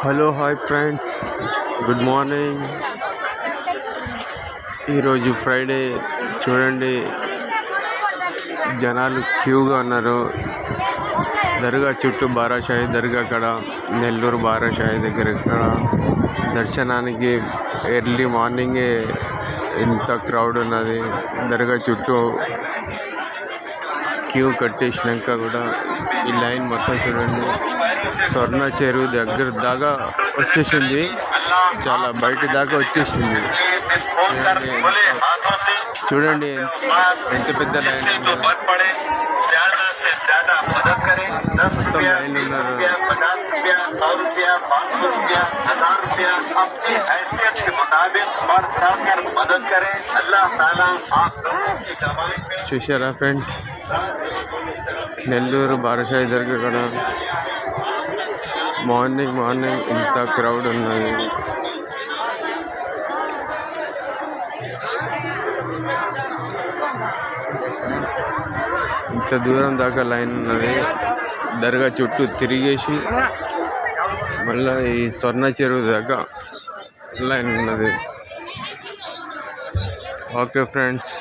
Hello hi friends, good morning. ఈరోజు Friday. చూడండి, జనాలు క్యూగా ఉన్నారు. దర్గా చుట్టూ బారాషాయి దర్గా కాడ, నెల్లూరు బారాషాయి దగ్గర ఇక్కడ దర్శనానికి ఎర్లీ మార్నింగే ఇంత క్రౌడ్ ఉన్నది. దర్గా చుట్టూ క్యూ కట్టేసినాక కూడా ఈ లైన్ మొత్తం చూడండి, స్వర్ణ చెరువు దగ్గర దాకా వచ్చేసింది, చాలా బయట దాకా వచ్చేసింది. చూడండి ఎంత పెద్ద లైన్ ఉందో. మొత్తం లైన్ ఉన్నారు. చూసారా ఫ్రెండ్స్, నెల్లూరు బారాషాయి దర్గా కూడా మార్నింగ్ ఇంత క్రౌడ్ ఉన్నది. ఇంత దూరం దాకా లైన్ ఉన్నది. దర్గా చుట్టూ తిరిగేసి మళ్ళీ ఈ స్వర్ణ చెరువు దాకా లైన్ ఉన్నది. Okay friends.